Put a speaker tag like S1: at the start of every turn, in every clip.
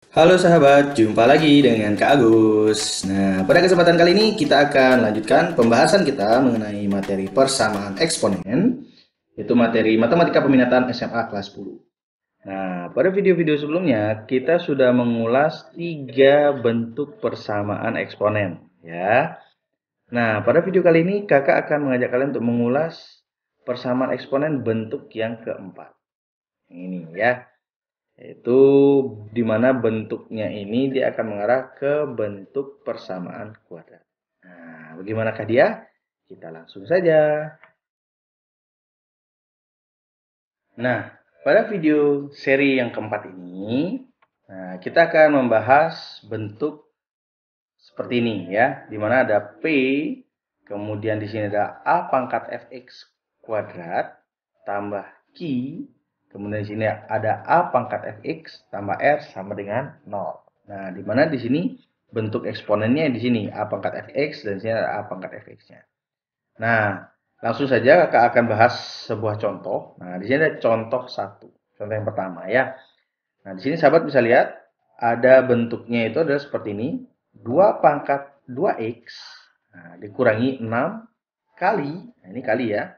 S1: Halo sahabat, jumpa lagi dengan Kak Agus. Nah, pada kesempatan kali ini kita akan lanjutkan pembahasan kita mengenai materi persamaan eksponen, yaitu materi matematika peminatan SMA kelas 10. Nah, pada video-video sebelumnya kita sudah mengulas 3 bentuk persamaan eksponen, ya. Nah, pada video kali ini kakak akan mengajak kalian untuk mengulas persamaan eksponen bentuk yang keempat. Ini ya. Yaitu di mana bentuknya ini dia akan mengarah ke bentuk persamaan kuadrat. Nah, bagaimanakah dia? Kita langsung saja. Nah, pada video seri yang keempat ini, kita akan membahas bentuk seperti ini ya, di mana ada P, kemudian di sini ada A pangkat fx kuadrat tambah Q. Kemudian di sini ada A pangkat fx tambah R sama dengan 0. Nah, di mana di sini bentuk eksponennya di sini A pangkat fx dan di sini ada A pangkat fx-nya. Nah, langsung saja kakak akan bahas sebuah contoh. Nah, di sini ada contoh satu. Contoh yang pertama ya. Nah, di sini sahabat bisa lihat ada bentuknya itu adalah seperti ini. 2 pangkat 2x dikurangi 6 kali, nah ini kali ya,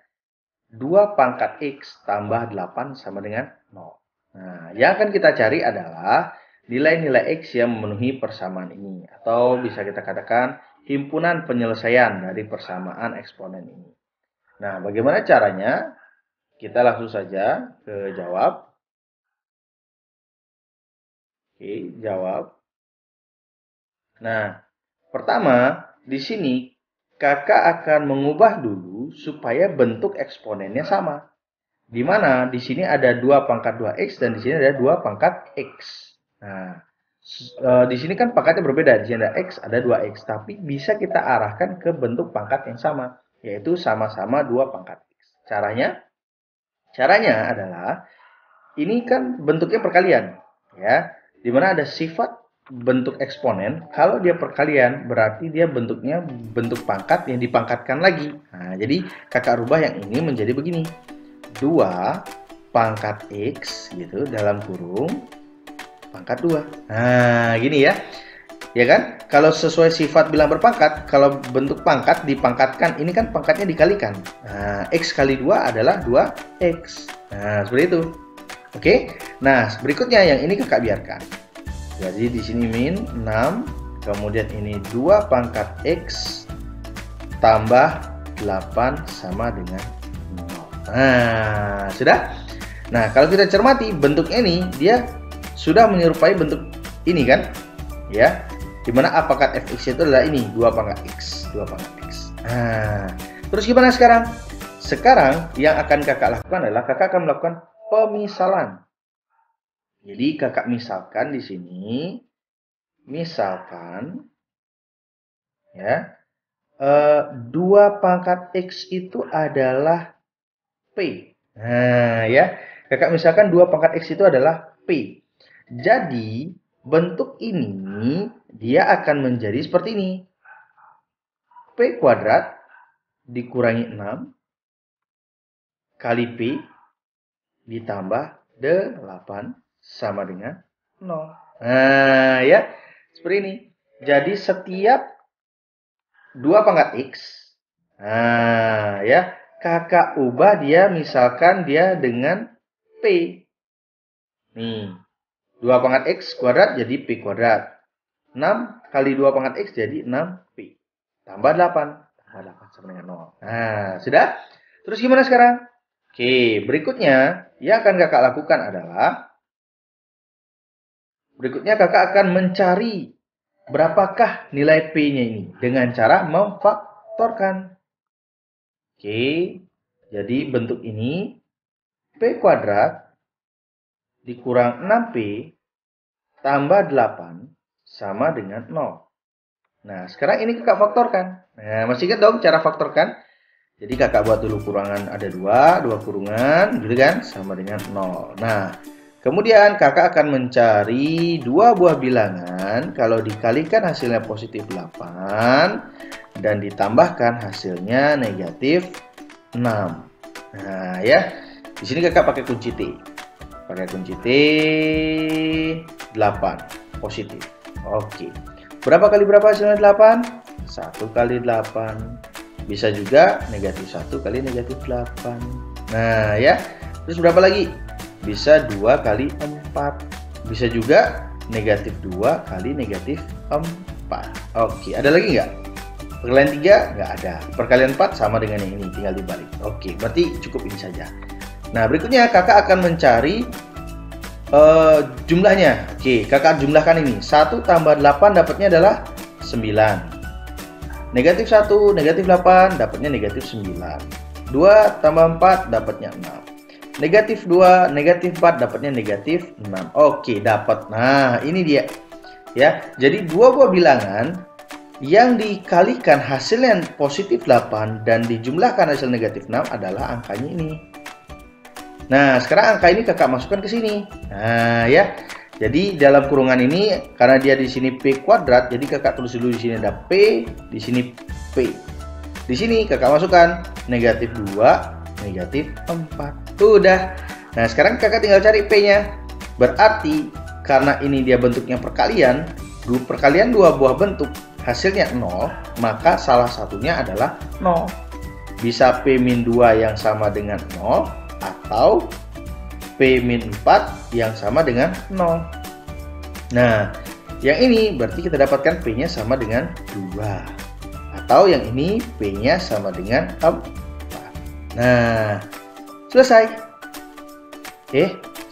S1: 2 pangkat x tambah 8 sama dengan 0. Nah, yang akan kita cari adalah nilai-nilai x yang memenuhi persamaan ini. Atau bisa kita katakan himpunan penyelesaian dari persamaan eksponen ini. Nah, bagaimana caranya? Kita langsung saja ke jawab. Oke, jawab. Nah, pertama, di sini kakak akan mengubah dulu supaya bentuk eksponennya sama. Di mana di sini ada 2 pangkat 2x dan di sini ada 2 pangkat x. Nah, di sini kan pangkatnya berbeda. Di sini ada x, ada 2x. Tapi bisa kita arahkan ke bentuk pangkat yang sama, yaitu sama-sama 2 pangkat x. Caranya? Caranya adalah, ini kan bentuknya perkalian. Ya, di mana ada sifat bentuk eksponen, kalau dia perkalian berarti dia bentuknya bentuk pangkat yang dipangkatkan lagi. Nah, jadi kakak rubah yang ini menjadi begini. 2 pangkat x gitu dalam kurung pangkat 2. Nah, gini ya. Ya kan? Kalau sesuai sifat bilang berpangkat, kalau bentuk pangkat dipangkatkan, ini kan pangkatnya dikalikan. Nah, x kali 2 adalah 2x. Nah, seperti itu. Oke. Nah, berikutnya yang ini kakak biarkan. Jadi di sini min 6, kemudian ini 2 pangkat x tambah 8 sama dengan 0. Nah, sudah? Nah, kalau kita cermati bentuknya ini dia sudah menyerupai bentuk ini kan? Ya. Dimana A pangkat fx itu adalah ini, 2 pangkat x, 2 pangkat x. Nah, terus gimana sekarang? Sekarang yang akan kakak lakukan adalah kakak akan melakukan pemisalan. Jadi kakak misalkan di sini, misalkan ya, 2 pangkat x itu adalah p. Nah ya, kakak misalkan 2 pangkat x itu adalah p. Jadi bentuk ini dia akan menjadi seperti ini. P kuadrat dikurangi 6 kali p ditambah 8 sama dengan 0. Nah, ya. Seperti ini. Jadi setiap 2 pangkat x, nah, ya, kakak ubah dia misalkan dia dengan p. Nih. 2 pangkat x kuadrat jadi p kuadrat. 6 kali 2 pangkat x jadi 6p. Tambah 8. Tambah 8 sama dengan 0. Nah, sudah? Terus gimana sekarang? Oke, berikutnya yang akan kakak lakukan adalah berikutnya kakak akan mencari berapakah nilai P-nya ini dengan cara memfaktorkan. Oke, jadi bentuk ini P kuadrat dikurang 6P tambah 8 sama dengan 0. Nah, sekarang ini kakak faktorkan. Nah, masih ingat dong cara faktorkan? Jadi kakak buat dulu kurangan ada 2 kurungan, gitu kan? Sama dengan 0. Nah, kemudian kakak akan mencari 2 buah bilangan, kalau dikalikan hasilnya positif 8 dan ditambahkan hasilnya negatif 6. Nah, ya. Di sini kakak pakai kunci T. Pakai kunci T 8. positif. Oke. Berapa kali berapa hasilnya 8? 1 kali 8. Bisa juga negatif 1 kali negatif 8. Nah ya. Terus berapa lagi? Bisa 2 kali 4. Bisa juga negatif 2 kali negatif 4. Oke, ada lagi nggak? Perkalian 3 nggak ada. Perkalian 4 sama dengan yang ini, tinggal dibalik. Oke, berarti cukup ini saja. Nah, berikutnya kakak akan mencari jumlahnya. Oke, kakak jumlahkan ini. 1 tambah 8 dapatnya adalah 9. Negatif 1, negatif 8 dapatnya negatif 9. 2 tambah 4 dapatnya 6. Negatif 2, negatif 4 dapatnya negatif 6. Oke, dapat. Nah, ini dia. Ya, jadi dua buah bilangan yang dikalikan hasilnya positif 8 dan dijumlahkan hasil negatif 6 adalah angkanya ini. Nah, sekarang angka ini kakak masukkan ke sini. Nah, ya. Jadi dalam kurungan ini karena dia di sini P kuadrat, jadi kakak tulis dulu di sini ada P, di sini P. Di sini kakak masukkan negatif 2, negatif 4. Udah. Nah, sekarang kakak tinggal cari P-nya. Berarti karena ini dia bentuknya perkalian, perkalian dua buah bentuk hasilnya 0, maka salah satunya adalah 0. Bisa P-2 yang sama dengan 0 atau P-4 yang sama dengan 0. Nah, yang ini berarti kita dapatkan P-nya sama dengan 2. Atau yang ini P-nya sama dengan 4. Nah, selesai.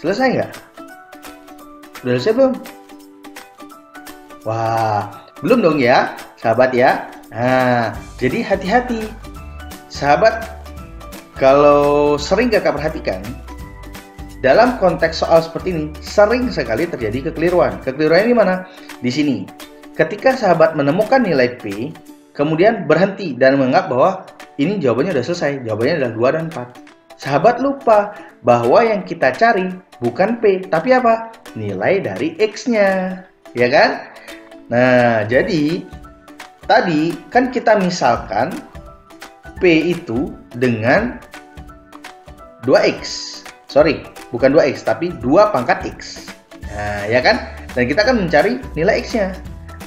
S1: Selesai nggak? Udah selesai belum? Wah, belum dong ya, sahabat ya. Nah, jadi hati-hati. Sahabat, kalau sering kakak perhatikan, dalam konteks soal seperti ini, sering sekali terjadi kekeliruan. Kekeliruan di mana? Di sini. Ketika sahabat menemukan nilai P, kemudian berhenti dan menganggap bahwa ini jawabannya udah selesai. Jawabannya adalah 2 dan 4. Sahabat lupa bahwa yang kita cari bukan P, tapi apa? Nilai dari X-nya. Ya kan? Nah, jadi tadi kan kita misalkan P itu dengan 2X. Sorry, bukan 2X, tapi 2 pangkat X. Nah, ya kan? Dan kita akan mencari nilai X-nya.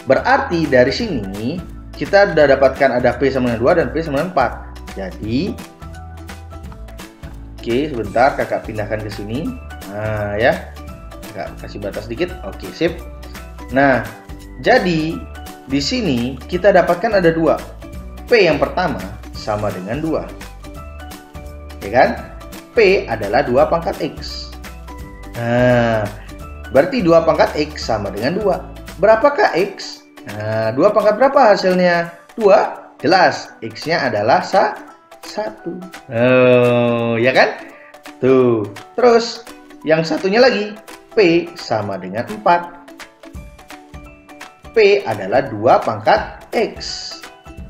S1: Berarti dari sini kita sudah dapatkan ada P sama dengan 2 dan P sama dengan 4. Jadi, oke, sebentar kakak pindahkan ke sini. Nah, ya. Kakak kasih batas sedikit. Oke, sip. Nah, jadi di sini kita dapatkan ada 2. P yang pertama sama dengan 2. Ya kan? P adalah 2 pangkat X. Nah, berarti 2 pangkat X sama dengan 2. Berapakah X? Nah, 2 pangkat berapa hasilnya? 2. Jelas, X-nya adalah 1. Oh, ya kan? Tuh. Terus, yang satunya lagi, P sama dengan 4. P adalah 2 pangkat X.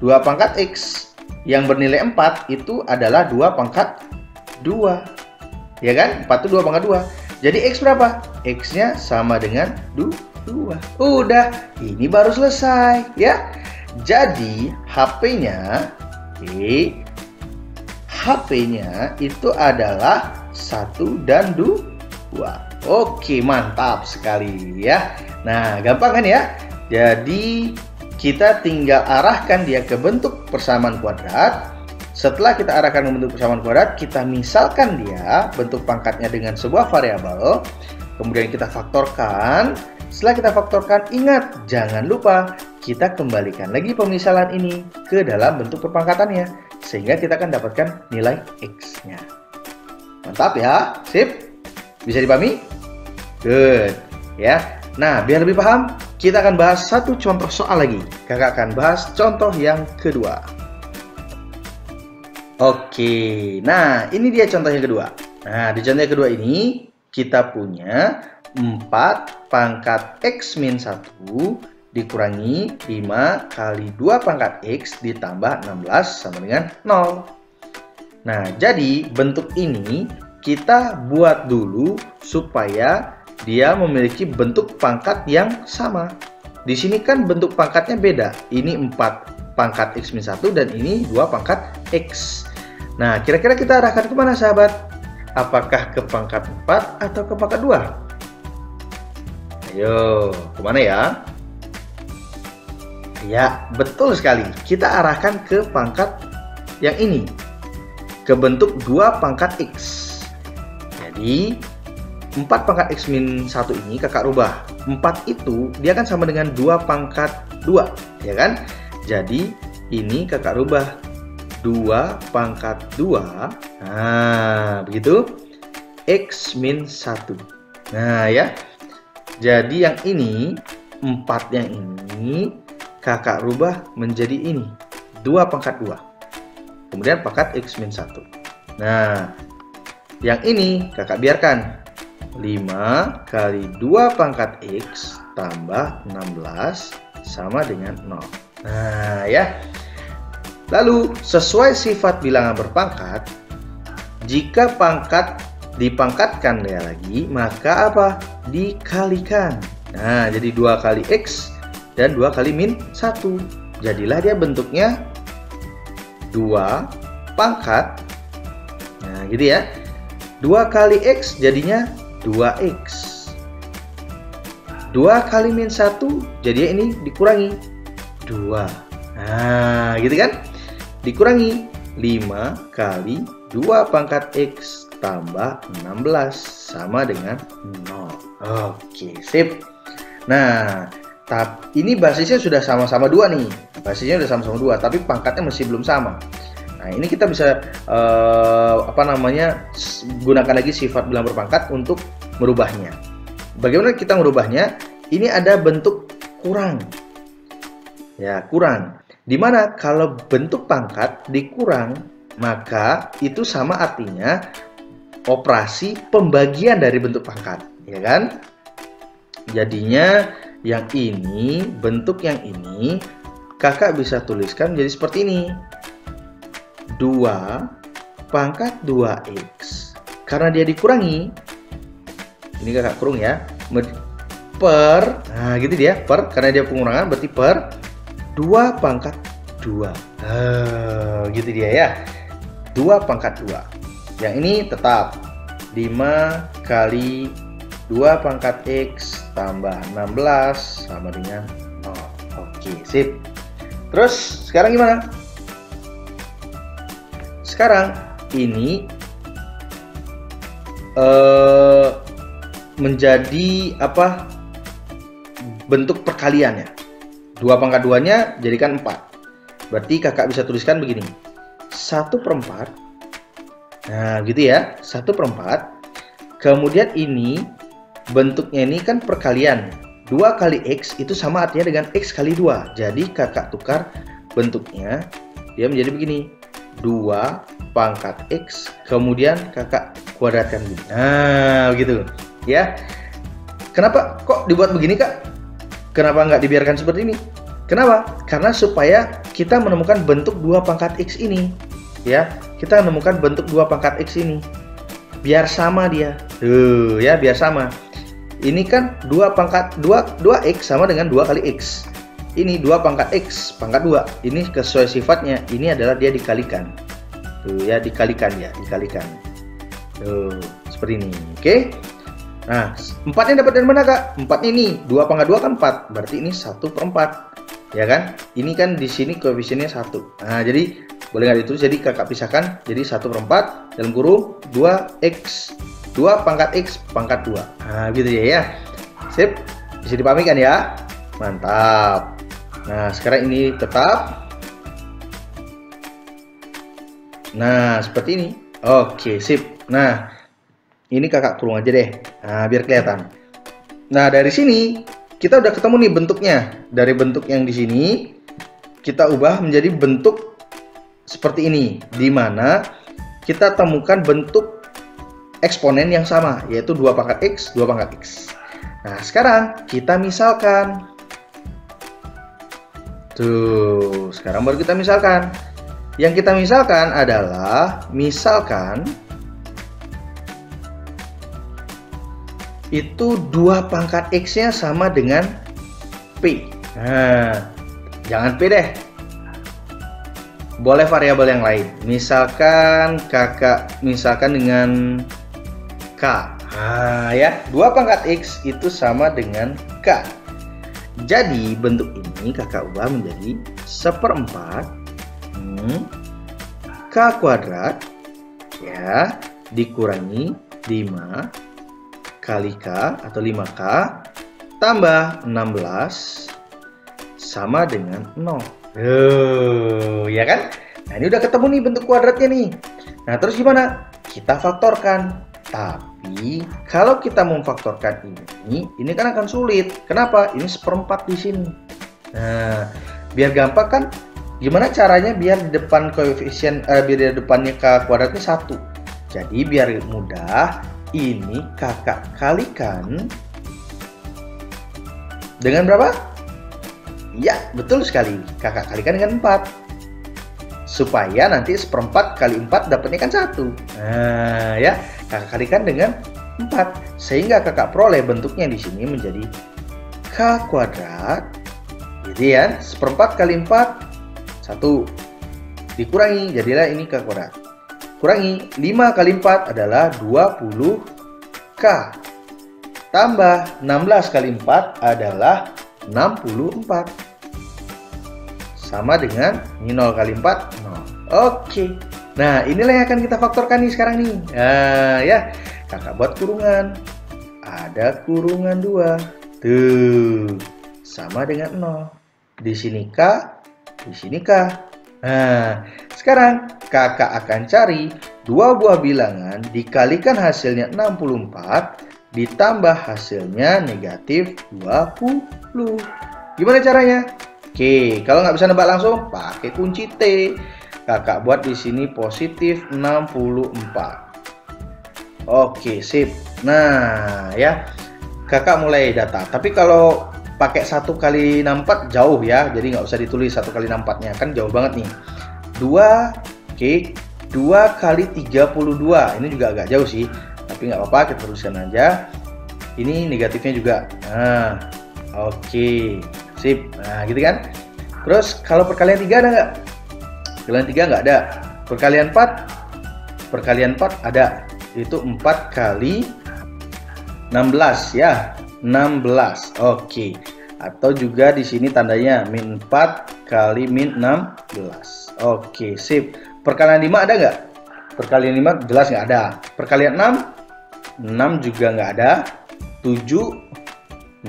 S1: 2 pangkat X yang bernilai 4 itu adalah 2 pangkat 2. Ya kan? 4 itu 2 pangkat 2. Jadi X berapa? X-nya sama dengan 2. Udah, ini baru selesai ya. Jadi HP-nya itu adalah 1 dan 2. Oke, mantap sekali ya. Nah, gampang kan ya? Jadi kita tinggal arahkan dia ke bentuk persamaan kuadrat. Setelah kita arahkan ke bentuk persamaan kuadrat, kita misalkan dia bentuk pangkatnya dengan sebuah variabel. Kemudian kita faktorkan. Setelah kita faktorkan, ingat, jangan lupa kita kembalikan lagi pemisalan ini ke dalam bentuk perpangkatannya. Sehingga kita akan dapatkan nilai X-nya. Mantap ya, sip. Bisa dipahami? Good. Ya. Nah, biar lebih paham, kita akan bahas satu contoh soal lagi. Kakak akan bahas contoh yang kedua. Oke, nah ini dia contoh yang kedua. Nah, di contoh yang kedua ini kita punya 4 pangkat X min 1 dikurangi 5 kali 2 pangkat X ditambah 16 sama dengan 0. Nah, jadi bentuk ini kita buat dulu supaya dia memiliki bentuk pangkat yang sama. Di sini kan bentuk pangkatnya beda. Ini 4 pangkat X min 1 dan ini 2 pangkat X. Nah, kira-kira kita arahkan kemana sahabat? Apakah ke pangkat 4 atau ke pangkat 2? Ayo, kemana ya? Ya, betul sekali. Kita arahkan ke pangkat yang ini, ke bentuk 2 pangkat X. Jadi 4 pangkat X min 1 ini kakak rubah. 4 itu dia kan sama dengan 2 pangkat 2, ya kan? Jadi ini kakak rubah 2 pangkat 2. Nah, begitu. X min 1. Nah, ya. Jadi yang ini, 4 yang ini kakak rubah menjadi ini, 2 pangkat 2. Kemudian pangkat X min 1. Nah, yang ini kakak biarkan. 5 kali 2 pangkat X tambah 16 sama dengan 0. Nah, ya. Lalu, sesuai sifat bilangan berpangkat, jika pangkat dipangkatkan ya lagi, maka apa? Dikalikan. Nah, jadi 2 kali X dan 2 kali min 1. Jadilah dia bentuknya 2 pangkat. Nah, gitu ya. 2 kali X jadinya 2X. 2 kali min 1 jadi ini dikurangi 2. Nah, gitu kan? Dikurangi 5 kali 2 pangkat X tambah 16 sama dengan 0. Oke, sip. Nah, ini basisnya sudah sama-sama 2 nih. Basisnya sudah sama-sama 2, tapi pangkatnya masih belum sama. Nah, ini kita bisa gunakan lagi sifat bilangan berpangkat untuk merubahnya. Bagaimana kita merubahnya? Ini ada bentuk kurang. Ya, kurang. Dimana kalau bentuk pangkat dikurang, maka itu sama artinya operasi pembagian dari bentuk pangkat, ya kan? Jadinya yang ini, bentuk yang ini kakak bisa tuliskan jadi seperti ini. 2 pangkat 2X. Karena dia dikurangi, ini kakak kurung ya, per, nah gitu dia, per, karena dia pengurangan berarti per 2 pangkat 2. Gitu dia ya, 2 pangkat 2. Yang ini tetap 5 kali 2 pangkat X tambah 16 sama dengan 0. Oke, sip. Terus sekarang gimana? Sekarang ini menjadi apa? Bentuk perkaliannya. 2 pangkat 2-nya jadikan 4. Berarti kakak bisa tuliskan begini. 1/4. Nah, gitu ya. 1/4. Kemudian ini bentuknya ini kan perkalian. 2 kali X itu sama artinya dengan X kali 2. Jadi kakak tukar bentuknya. Dia menjadi begini. 2 pangkat X. Kemudian kakak kuadratkan begini. Nah, begitu. Ya. Kenapa kok dibuat begini, Kak? Kenapa nggak dibiarkan seperti ini? Kenapa? Karena supaya kita menemukan bentuk 2 pangkat X ini. Ya, kita menemukan bentuk 2 pangkat X ini. Biar sama dia. Tuh, ya, biar sama. Ini kan 2 pangkat 2X sama dengan 2 kali X. Ini 2 pangkat X, pangkat 2. Ini sesuai sifatnya. Ini adalah dia dikalikan. Tuh, ya, dikalikan ya, dikalikan. Tuh, seperti ini. Oke? Nah, 4-nya dapat dari mana, Kak? 4 ini, 2 pangkat 2 kan 4. Berarti ini 1/4. Ya kan? Ini kan di sini koefisiennya 1. Nah, jadi boleh nggak ditulis? Jadi kakak pisahkan. Jadi 1/4 dalam kurung 2X. 2 pangkat X pangkat 2. Nah, gitu ya. Sip. Bisa dipahami kan ya? Mantap. Nah, sekarang ini tetap. Nah, seperti ini. Oke, sip. Nah, ini kakak kurung aja deh. Nah, biar kelihatan. Nah, dari sini kita udah ketemu nih bentuknya. Dari bentuk yang di sini kita ubah menjadi bentuk seperti ini, di mana kita temukan bentuk eksponen yang sama, yaitu 2 pangkat X, 2 pangkat X. Nah, sekarang kita misalkan. Tuh, sekarang baru kita misalkan. Yang kita misalkan adalah, misalkan itu 2 pangkat X-nya sama dengan P. Nah, jangan P deh. Boleh variabel yang lain. Misalkan kakak, misalkan dengan K. Nah ya, 2 pangkat X itu sama dengan K. Jadi bentuk ini kakak ubah menjadi 1/4 K kuadrat ya, dikurangi 5 kali K atau 5K tambah 16 sama dengan 0. Ya kan? Nah ini udah ketemu nih bentuk kuadratnya nih. Nah terus gimana? Kita faktorkan. Tapi kalau kita memfaktorkan ini kan akan sulit. Kenapa? Ini 1/4 di sini. Nah biar gampang kan, gimana caranya biar di depan koefisien biar di depannya K kuadratnya 1. Jadi biar mudah, ini kakak kalikan dengan berapa? Ya, betul sekali. Kakak kalikan dengan 4. Supaya nanti 1/4 kali 4 dapatnya kan 1. Nah, ya, kakak kalikan dengan 4. Sehingga kakak peroleh bentuknya di sini menjadi K kuadrat. Gitu ya, 1/4 kali 4, 1. Dikurangi, jadilah ini K kuadrat. Kurangi 5 kali 4 adalah 20K. Tambah 16 kali 4 adalah 64. Sama dengan ini 0 kali 4, 0. Oke. Nah, inilah yang akan kita faktorkan nih sekarang nih. Nah, ya. Kakak buat kurungan. Ada kurungan 2. Tuh. Sama dengan 0. Di sini K, di sini K. Nah, sekarang kakak akan cari 2 buah bilangan dikalikan hasilnya 64 ditambah hasilnya negatif 20. Gimana caranya? Oke, kalau nggak bisa nebak langsung pakai kunci T. Kakak buat di sini positif 64. Oke, sip. Nah, ya. Kakak mulai data. Tapi kalau pakai 1 kali 64 jauh ya, jadi nggak usah ditulis 1 kali 64-nya, kan jauh banget nih. 2, oke, 2 kali 32, ini juga agak jauh sih, tapi nggak apa-apa, kita teruskan aja. Ini negatifnya juga. Nah, oke, sip. Nah, gitu kan. Terus kalau perkalian 3 ada nggak? Perkalian 3 nggak ada. Perkalian 4 ada. Itu 4 kali 16 ya. 16. Oke. Atau juga di sini tandanya min 4 kali min 16. Oke, sip. Perkalian 5 ada nggak? Perkalian 5 jelas nggak ada. Perkalian 6 juga nggak ada. 7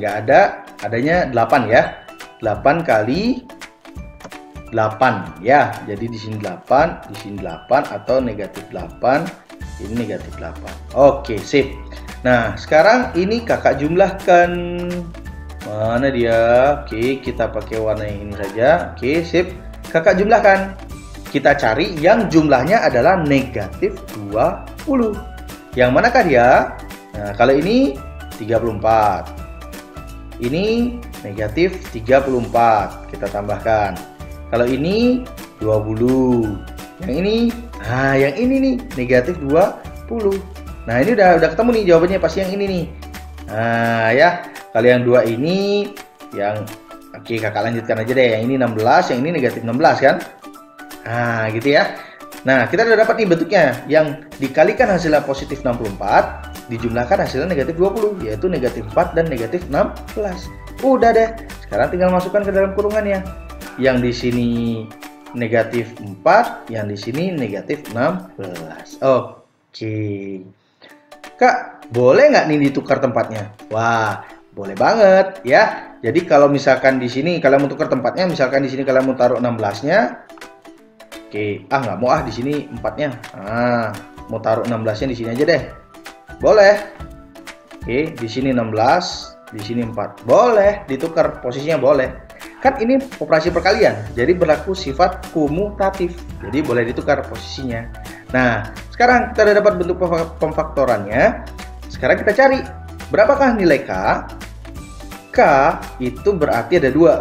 S1: nggak ada. Adanya 8 ya. 8 kali 8 ya. Jadi di sini 8, di sini 8 atau negatif 8. Ini negatif 8. Oke, sip. Nah, sekarang ini kakak jumlahkan. Mana dia? Oke, kita pakai warna yang ini saja. Oke, sip. Kakak jumlahkan. Kita cari yang jumlahnya adalah negatif 20. Yang manakah dia? Nah, kalau ini 34. Ini negatif 34. Kita tambahkan. Kalau ini 20. Yang ini, nah yang ini nih negatif 20. Nah, ini udah ketemu nih jawabannya, pasti yang ini nih. Nah, ya. Kalau yang 2 ini yang oke, kakak lanjutkan aja deh. Yang ini 16, yang ini negatif 16 kan? Nah, gitu ya. Nah, kita udah dapat nih bentuknya. Yang dikalikan hasilnya positif 64, dijumlahkan hasilnya negatif 20, yaitu negatif 4 dan negatif 16. Udah deh. Sekarang tinggal masukkan ke dalam kurungannya. Yang di sini negatif 4, yang di sini negatif 16. Oke. Kak, boleh nggak nih ditukar tempatnya? Wah, boleh banget ya. Jadi kalau misalkan di sini kalian mau tukar tempatnya, misalkan di sini kalian mau taruh 16-nya. Oke, nggak mau di sini 4-nya. Mau taruh 16-nya di sini aja deh. Boleh. Oke, di sini 16, di sini 4. Boleh ditukar posisinya, boleh. Kan ini operasi perkalian, jadi berlaku sifat komutatif. Jadi boleh ditukar posisinya. Nah, sekarang kita udah dapat bentuk pemfaktorannya. Sekarang kita cari berapakah nilai K. K itu berarti ada 2.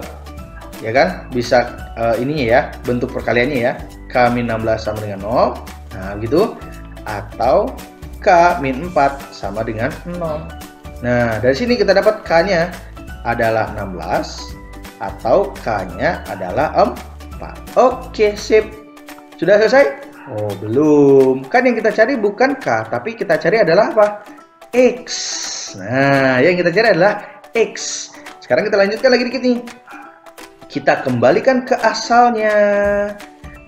S1: Ya kan? Bisa ininya ya, bentuk perkaliannya ya. K min 16 sama dengan 0. Nah, gitu. Atau K min 4 sama dengan 0. Nah, dari sini kita dapat K-nya adalah 16 atau K-nya adalah 4. Oke, sip. Sudah selesai? Oh, belum. Kan yang kita cari bukan K, tapi kita cari adalah apa? X. Nah, yang kita cari adalah X. Sekarang kita lanjutkan lagi dikit nih. Kita kembalikan ke asalnya.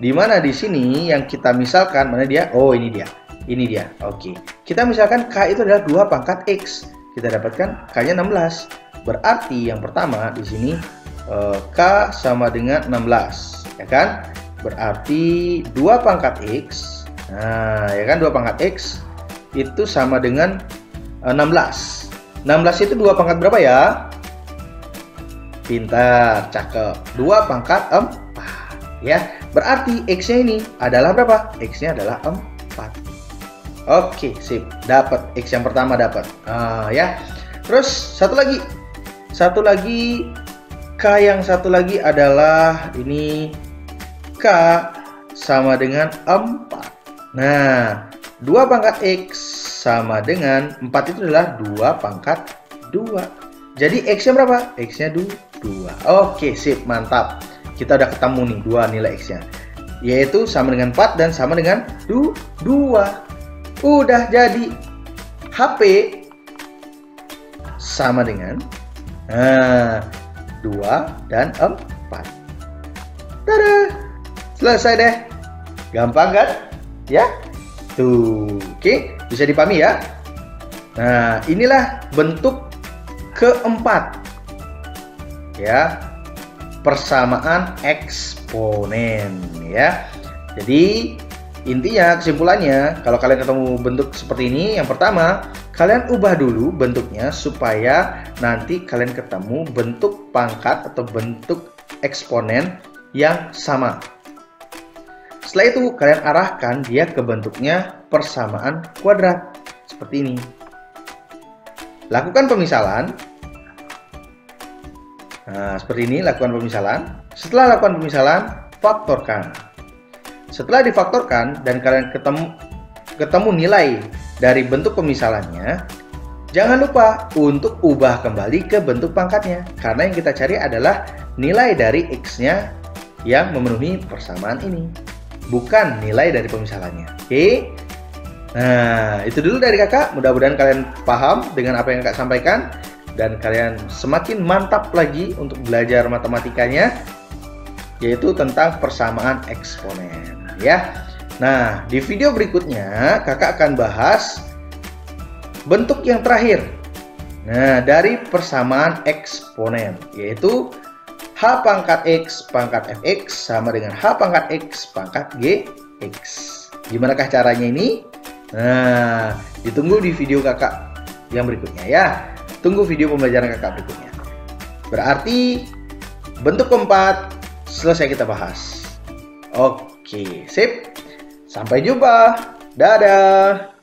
S1: Di mana di sini yang kita misalkan, mana dia? Oh, ini dia. Ini dia. Oke. Kita misalkan K itu adalah 2 pangkat X. Kita dapatkan K-nya 16. Berarti yang pertama di sini K sama dengan 16, ya kan? Berarti 2 pangkat X. Nah, ya kan 2 pangkat X itu sama dengan 16. 16 itu 2 pangkat berapa ya? Pintar, cakep. 2 pangkat 4. Ya, berarti X-nya ini adalah berapa? X-nya adalah 4. Oke, sip. Dapat X yang pertama dapat. Ya. Terus satu lagi. K yang satu lagi adalah ini K sama dengan 4. Nah, 2 pangkat X sama dengan 4 itu adalah 2 pangkat 2. Jadi X-nya berapa? X-nya 2. Oke, sip, mantap. Kita udah ketemu nih 2 nilai X-nya. Yaitu sama dengan 4 dan sama dengan 2. Udah jadi. HP sama dengan 2 dan 4. Tada! Selesai deh. Gampang kan? Ya? Tuh. Oke, bisa dipahami ya? Nah, inilah bentuk keempat. Ya. Persamaan eksponen, ya. Jadi, intinya kesimpulannya, kalau kalian ketemu bentuk seperti ini, yang pertama, kalian ubah dulu bentuknya supaya nanti kalian ketemu bentuk pangkat atau bentuk eksponen yang sama. Setelah itu kalian arahkan dia ke bentuknya persamaan kuadrat seperti ini. Lakukan pemisalan. Nah, seperti ini lakukan pemisalan. Setelah lakukan pemisalan, faktorkan. Setelah difaktorkan dan kalian ketemu nilai dari bentuk pemisalannya, jangan lupa untuk ubah kembali ke bentuk pangkatnya. Karena yang kita cari adalah nilai dari X-nya yang memenuhi persamaan ini, bukan nilai dari pemisalannya. Oke? Nah, itu dulu dari kakak. Mudah-mudahan kalian paham dengan apa yang kakak sampaikan. Dan kalian semakin mantap lagi untuk belajar matematikanya, yaitu tentang persamaan eksponen. Ya. Nah, di video berikutnya kakak akan bahas bentuk yang terakhir. Nah, dari persamaan eksponen, yaitu H pangkat X pangkat Fx sama dengan H pangkat X pangkat Gx. Gimanakah caranya ini? Nah, ditunggu di video kakak yang berikutnya ya. Tunggu video pembelajaran kakak berikutnya. Berarti bentuk keempat selesai kita bahas. Oke, sip. Sampai jumpa. Dadah.